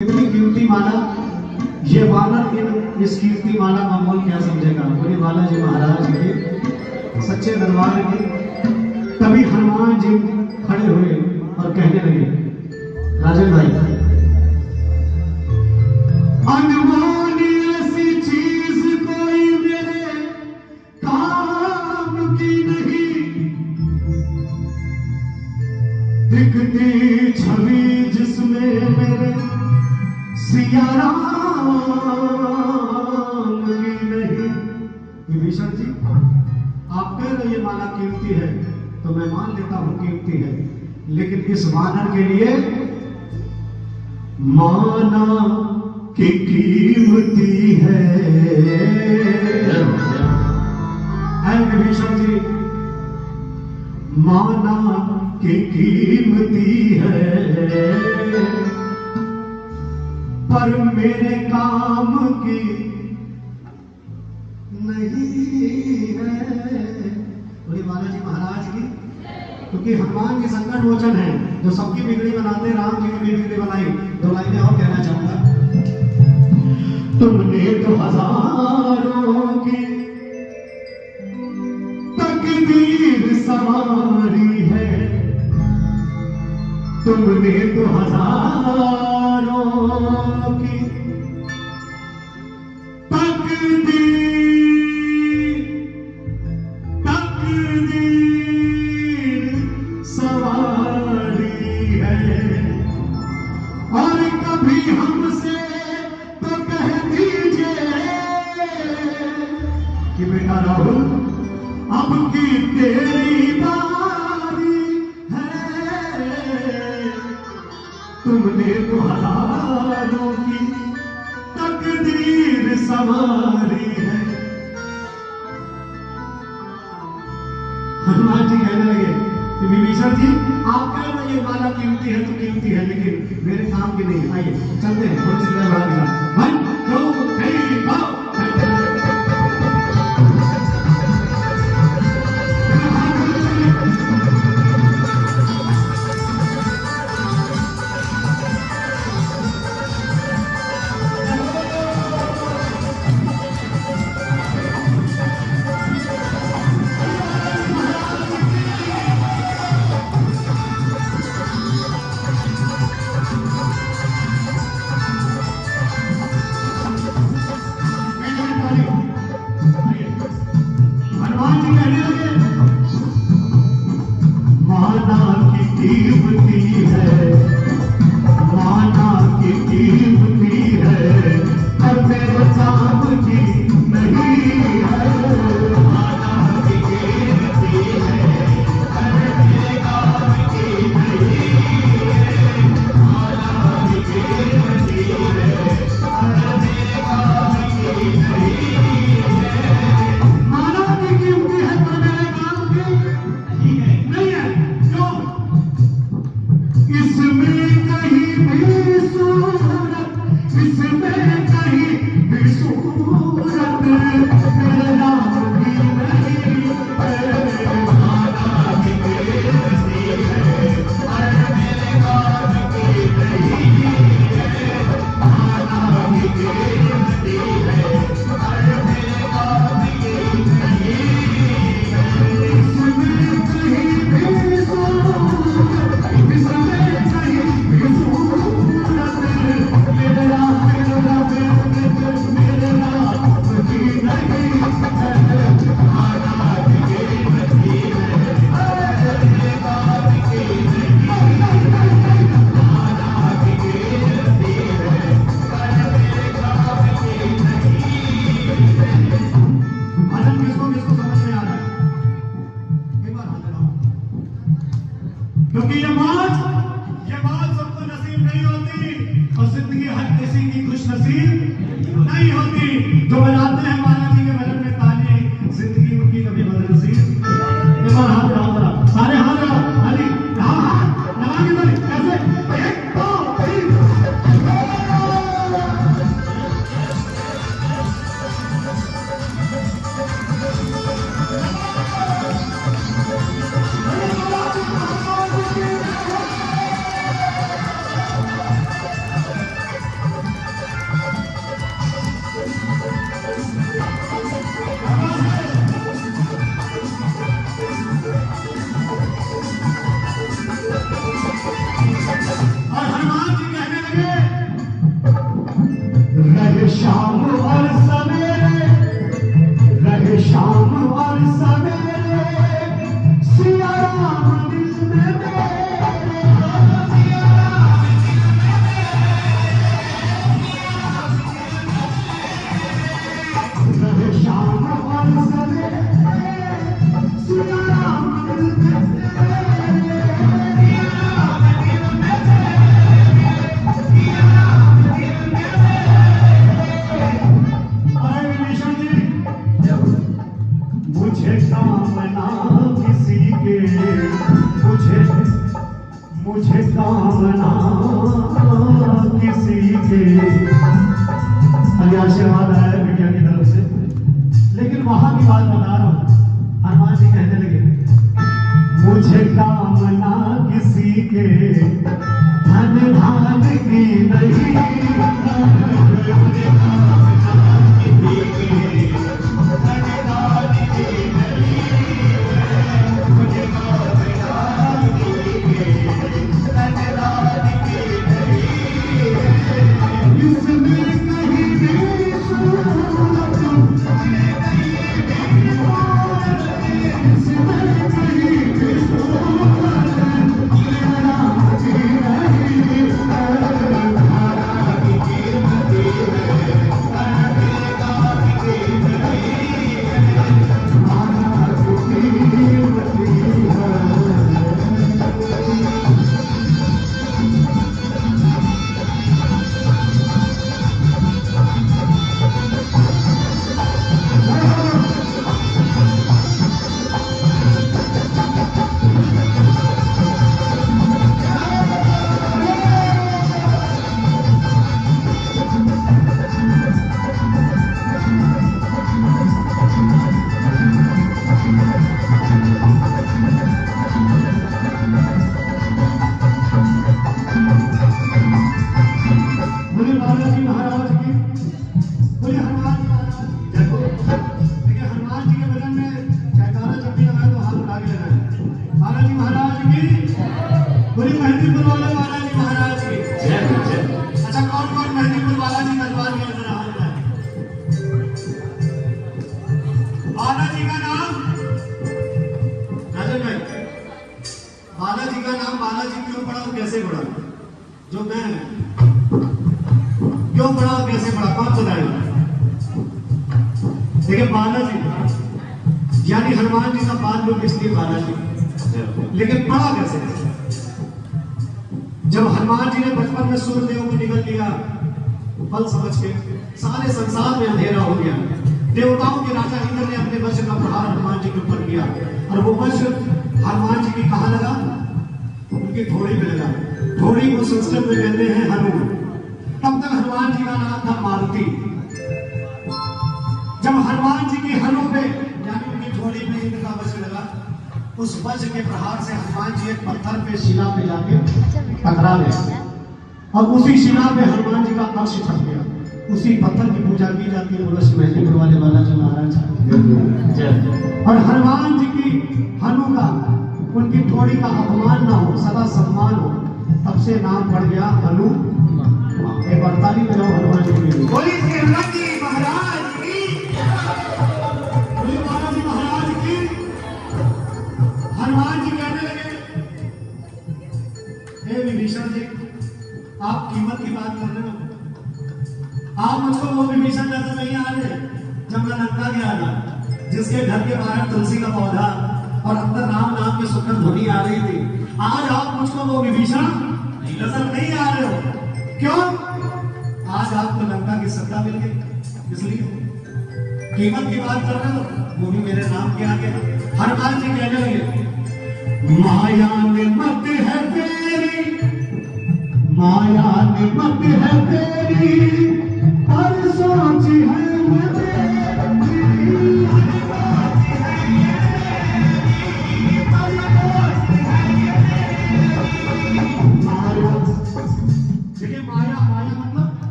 इतनी कीमती माला, ये वानर इस कीमती माला का मोल क्या समझेगा। बोले बालाजी महाराज के सच्चे दरबार के तभी हनुमान जी खड़े हुए और कहने लगे, राजन भाई अनमोल ऐसी चीज कोई मेरे काम की नहीं, दिखती छवि जिसमें मेरे सिया राम की नहीं। विभीषण जी आप कह रहे ये माला कीमती है तो मैं मान लेता हूं कीमती है, लेकिन इस वानर के लिए माना की कीमती है। विभीषण जी माना की कीमती है, पर मेरे काम की नहीं है। बोले बालाजी महाराज की, क्योंकि हनुमान जी संकट मोचन है जो सबकी बिगड़ी बनाते, राम जी की भी बिगड़ी बनाई। दो लाइनें और कहना चाहूंगा। तुमने तो हजारों की तकदीर संवारी है, तुमने तो हजारों की तकदीर सवारी है, और कभी हमसे तो कह दीजिए कि बेटा राहुल अब की तेरी बारी है, तुमने तो हजारों की तकदीर संवारी है। हनुमान जी कहने लगे कि विभीषण जी आप कह रहे ये माला कीमती है तो कीमती है, लेकिन मेरे काम की नहीं। आइए चलते हैं थोड़ी सी बढ़ा के साथ। One two three go. क्योंकि ये बात सबको नसीब नहीं होती, और जिंदगी हर किसी की खुश नसीब नहीं होती। जो बजाते हैं बालाजी के भजन में ताली, जिंदगी उनकी कभी बदनसीब। एक बार हाथ लगाओ जरा, सारे हाथ लगाओ, हाली लगा के ताली कैसे, एक दो तीन। कामना किसी के। आशीर्वाद आया है बिटिया की तरफ से, लेकिन वहां की बात बता रहा हूं। हनुमान जी कहने लगे, मुझे कामना किसी के धन धान की नहीं, मुझे कामना किसी के धन धान की नहीं, मुझे कामना किसी के धन धान की नहीं, इसमें कहीं भी सूरत बालाजी का नाम बालाजी क्यों पड़ा और कैसे पड़ा? जो मैं क्यों पड़ा और कैसे पड़ा, कौन बताएगा? देखिए, बालाजी यानी हनुमान जी का बाल लोग इसलिए बालाजी, लेकिन पड़ा कैसे? जब हनुमान जी ने बचपन में सूर्यदेव को निगल लिया फल समझ के, सारे संसार में अंधेरा हो गया। देवताओं के राजा इंद्र ने अपने वज्र का प्रहार हनुमान जी के ऊपर किया, और वो वज्र हनुमान जी की कहां लगा? उनकी थोड़ी में लगा। थोड़ी को संस्कृत में कहते हैं हनु। तब तक हनुमान जी का नाम था मारुति। जब हनुमान जी की हनु पे यानी उनकी थोड़ी में इंद्र का वज्र लगा, उस वज्र के प्रहार से हनुमान जी एक पत्थर पे, शिला पे जाके टकरा गए, और उसी शिला पे हनुमान जी का अर्श छप गया। उसी पत्थर की पूजा की जाती है बोलो मेहंदीपुर वाले बालाजी महाराज। और हनुमान जी की हनु का, उनकी थोड़ी का अपमान ना हो, सदा सम्मान हो, तब से नाम पड़ गया हनु। एक बार ताली बजाओ हनुमान जी की। बोलिए बालाजी महाराज की, बोलिए बालाजी महाराज की। हनुमान जी कहने लगे, हे विभीषण जी, आप कीमत की बात कर रहे हो, आप मुझको वो विभीषण नजर नहीं आ रहे जब मैं लंका गया था, जिसके घर के बाहर तुलसी का पौधा और अंदर राम नाम की सुगंध ध्वनि आ रही थी। आज आप मुझको वो विभीषण नजर नहीं आ रहे हो, क्यों? आज आपको लंका की सत्ता मिल गई, इसलिए कीमत की बात कर रहे हो, वो भी मेरे नाम के आगे। हनुमान जी कहने लगे, माया निमत है तेरी, माया निमत है तेरी, हर सोच है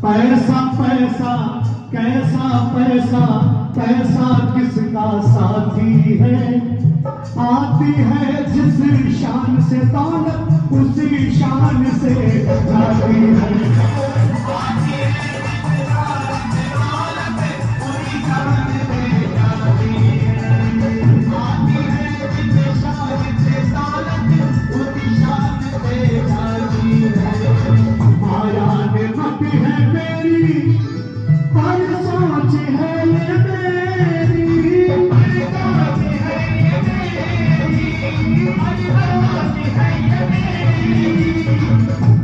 पैसा पैसा कैसा पैसा, पैसा किसका साथी है, आती है जिस शान से दौलत उसी शान से जाती है।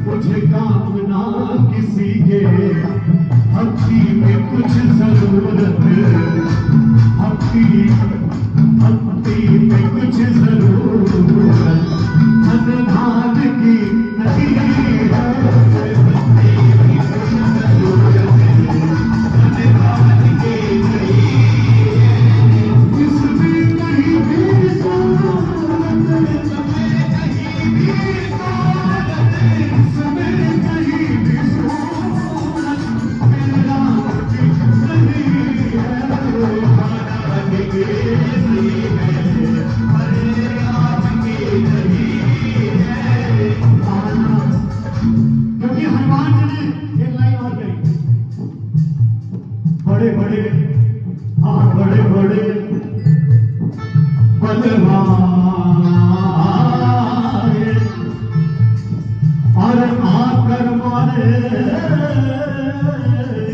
मुझे कामना किसी के भक्ति में कुछ जरूरत, भक्ति भक्ति में कुछ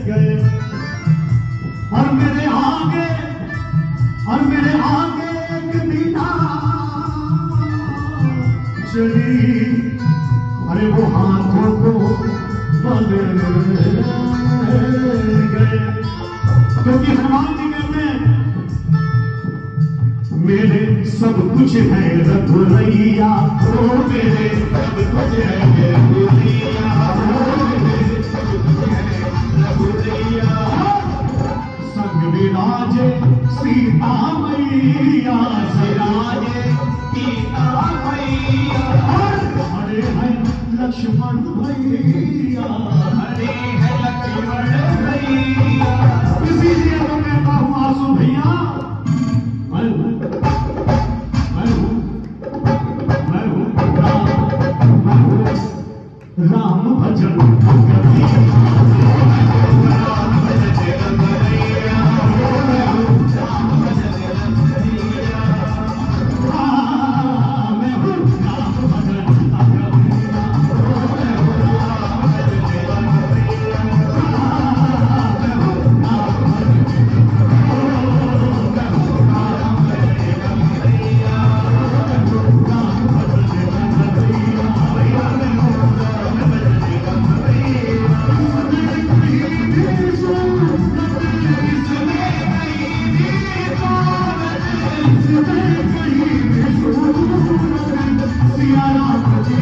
गए। और मेरे आगे एक बीना चली, अरे वो हाथों को बंद गए। क्योंकि हनुमान जी कहते हैं मेरे सब कुछ है रघुरैया, ओ मेरे सब कुछ है रघुरैया, संग विराजे सीता मैया, विराजे सीता मैया, हरे हैं लक्ष्मण भैया, हरे हैं लक्ष्मण भैया। इसीलिए तो कहता हूँ आंसू भैया, मैं हूँ राम भजन सिया राम जी